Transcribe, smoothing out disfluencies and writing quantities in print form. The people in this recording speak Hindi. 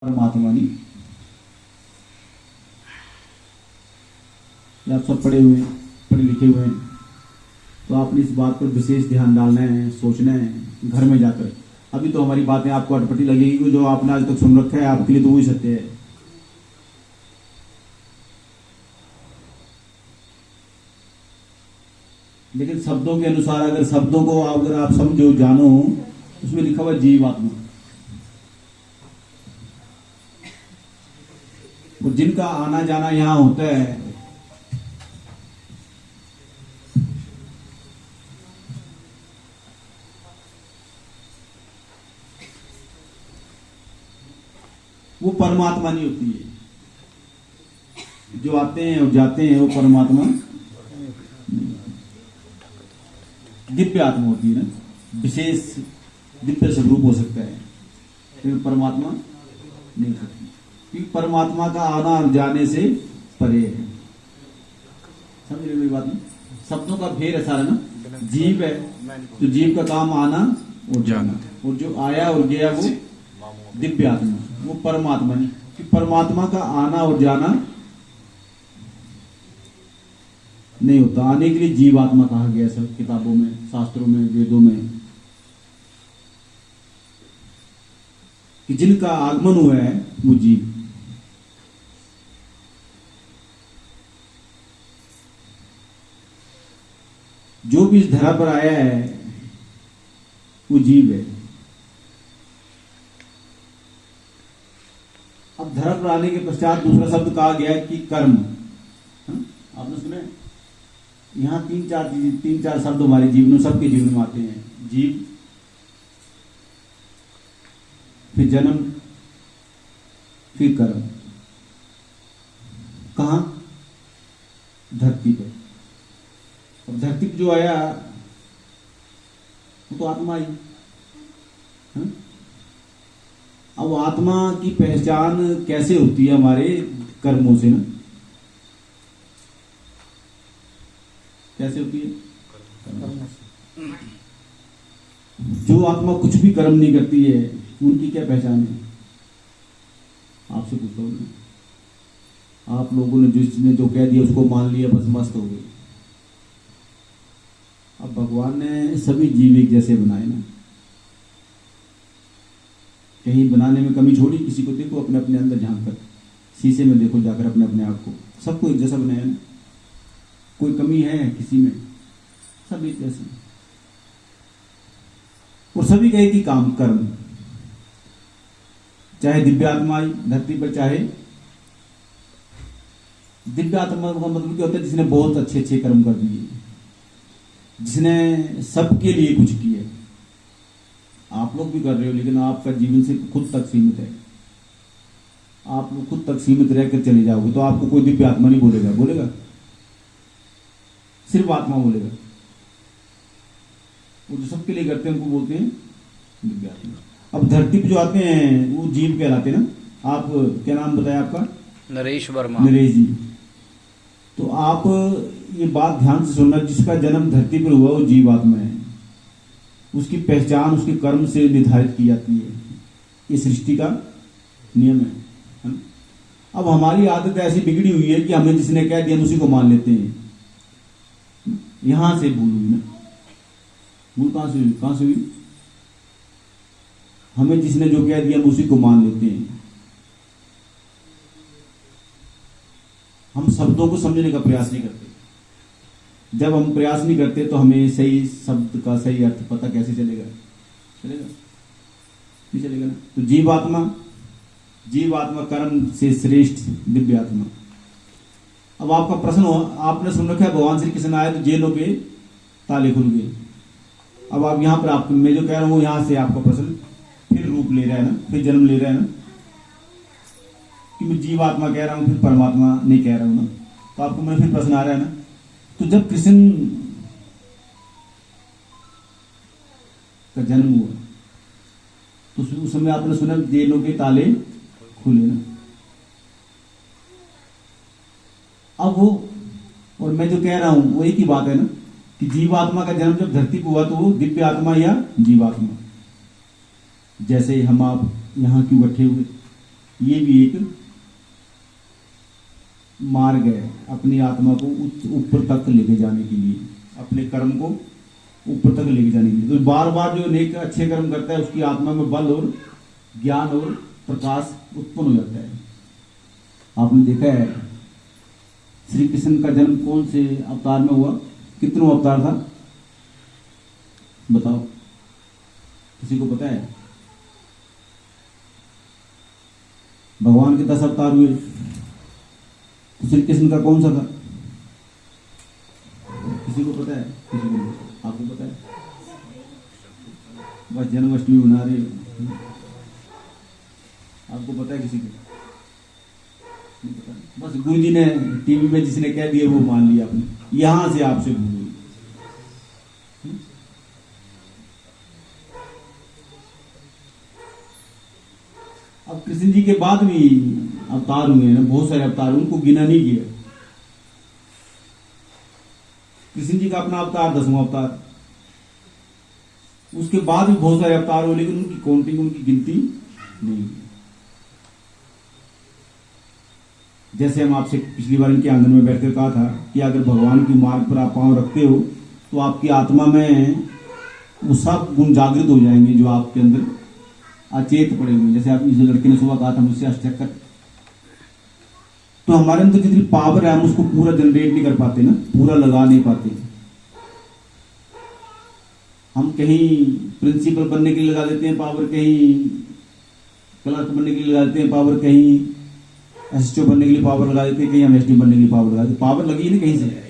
परमात्मा नहीं। आप सब पढ़े लिखे हुए हैं, तो आपने इस बात पर विशेष ध्यान डालना है, सोचना है घर में जाकर। अभी तो हमारी बातें आपको अटपटी लगेगी, जो आपने आज तक सुन रखा है आपके लिए तो वही सत्य है। लेकिन शब्दों के अनुसार अगर शब्दों को अगर आप समझो, जानो, उसमें लिखा हुआ जीवात्मा, और जिनका आना जाना यहाँ होता है, वो परमात्मा नहीं होती है। जो आते हैं और जाते हैं वो परमात्मा, दिव्य आत्मा होती है ना, विशेष दिव्य स्वरूप हो सकता है, लेकिन परमात्मा नहीं हो सकती, क्योंकि परमात्मा का आना और जाने से परे है। समझ रहे मेरी बात नहीं? शब्दों का फेर है सारा ना। जीव है तो जीव का काम आना और जाना, और जो आया और गया वो दिव्य आत्मा, वो परमात्मा नहीं। कि परमात्मा का आना और जाना नहीं होता। आने के लिए जीवात्मा कहा गया सब किताबों में, शास्त्रों में, वेदों में, कि जिनका आगमन हुआ है वो जीव। जो भी इस धरा पर आया है वो जीव है। अब धरा पर आने के पश्चात दूसरा शब्द कहा गया है कि कर्म। आपने सुने? यहां तीन चार शब्द हमारे जीवन में, सबके जीवन में आते हैं। जीव, फिर जन्म, फिर कर्म। कहां? धरती पर। अब धरती पर जो आया वो तो आत्मा ही। अब आत्मा की पहचान कैसे होती है? हमारे कर्मों से ना। कैसे होती है? जो आत्मा कुछ भी कर्म नहीं करती है, उनकी क्या पहचान है? आपसे पूछता हूं ना। आप लोगों ने जिसने जो कह दिया उसको मान लिया, बस मस्त हो गई। अब भगवान ने सभी जीव एक जैसे बनाए ना, कहीं बनाने में कमी छोड़ी? किसी को देखो अपने अपने अंदर झांक कर, शीशे में देखो जाकर अपने अपने आप को, सबको एक जैसा बनाया ना। कोई कमी है किसी में? सब एक जैसे। और सभी का एक ही काम, कर्म। चाहे दिव्य आत्मा आई धरती पर, चाहे दिव्य आत्मा का मतलब क्या होता है? जिसने बहुत अच्छे अच्छे कर्म कर दिए, जिसने सबके लिए कुछ किया। आप लोग भी कर रहे हो, लेकिन आपका जीवन से खुद तक सीमित है। आप लोग खुद तक सीमित रहकर चले जाओगे तो आपको कोई दिव्य आत्मा नहीं बोलेगा। बोलेगा? सिर्फ आत्मा बोलेगा। वो जो सबके लिए करते हैं उनको बोलते हैं दिव्य आत्मा। अब धरती पे जो आते हैं वो जीव कहलाते हैं ना। आप क्या नाम बताया आपका? नरेश वर्मा। नरेश जी। तो आप ये बात ध्यान से सुनना, जिसका जन्म धरती पर हुआ वो जीव आत्मा है। उसकी पहचान उसके कर्म से निर्धारित की जाती है। ये सृष्टि का नियम है। अब हमारी आदत ऐसी बिगड़ी हुई है कि हमें जिसने कह दिया हम उसी को मान लेते हैं। यहां से भूल हुई ना। भूल कहां से हुई? कहां से हुई? हमें जिसने जो कह दिया हम उसी को मान लेते हैं। हम शब्दों को समझने का प्रयास नहीं करते। जब हम प्रयास नहीं करते तो हमें सही शब्द का सही अर्थ पता कैसे चलेगा? चलेगा नहीं चलेगा ना। तो जीवात्मा कर्म से श्रेष्ठ दिव्य आत्मा। अब आपका प्रश्न हो, आपने सुन रखा है भगवान श्री कृष्ण आए तो जेलों के ताले खुल गए। अब आप यहां पर, आप मैं जो कह रहा हूं यहां से आपका प्रश्न फिर रूप ले रहा है ना, फिर जन्म ले रहा है ना, कि मैं जीवात्मा कह रहा हूं फिर परमात्मा नहीं कह रहा हूं ना। तो आपको मैं फिर प्रश्न आ रहा है ना। तो जब कृष्ण का जन्म हुआ तो उस समय आपने सुना जेलों के ताले खुले ना। अब वो, और मैं जो कह रहा हूं वो एक ही बात है ना, कि जीवात्मा का जन्म जब धरती पर हुआ तो वो दिव्य आत्मा या जीवात्मा। जैसे हम आप यहाँ क्यों बैठे हुए, ये भी एक मार्ग है अपनी आत्मा को ऊपर तक लेके जाने के लिए, अपने कर्म को ऊपर तक लेके जाने के लिए। तो बार बार जो नेक अच्छे कर्म करता है उसकी आत्मा में बल और ज्ञान और प्रकाश उत्पन्न हो जाता है। आपने देखा है श्री कृष्ण का जन्म कौन से अवतार में हुआ, कितनों अवतार था बताओ, किसी को पता है? भगवान के 10 अवतार हुए, तो श्री कृष्ण का कौन सा था? किसी को पता है? किसी को नहीं? आपको पता है? बस जन्माष्टमी मना रहे हो, आपको पता है? किसी को नहीं पता? बस गुरु जी ने टीवी में जिसने कह दिया वो मान लिया आपने, यहां से आपसे भूल हुई। अब कृष्ण जी के बाद भी अवतार हुए हैं, बहुत सारे अवतार, उनको गिना नहीं गया। कृष्ण जी का अपना अवतार 10वां अवतार, उसके बाद भी बहुत सारे अवतार हुए, लेकिन उनकी काउंटिंग, उनकी गिनती नहीं। जैसे हम आपसे पिछली बार इनके आंगन में बैठकर कहा था कि अगर भगवान की मार्ग पर आप पांव रखते हो तो आपकी आत्मा में वो सब गुण जागृत हो जाएंगे जो आपके अंदर अचेत पड़े हुए। जैसे आप इस लड़के ने सुबह कहा था मुझसे अष्टचक्र, तो हमारे अंदर जितनी पावर है हम उसको पूरा जनरेट नहीं कर पाते ना, पूरा लगा नहीं पाते। हम कहीं प्रिंसिपल बनने के लिए लगा देते हैं पावर, कहीं क्लर्क बनने के लिए लगा देते हैं पावर, कहीं एसएचओ बनने के लिए पावर लगा देते हैं, कहीं हम एसडी बनने के लिए पावर लगा देते हैं। पावर लगी है ना कहीं से।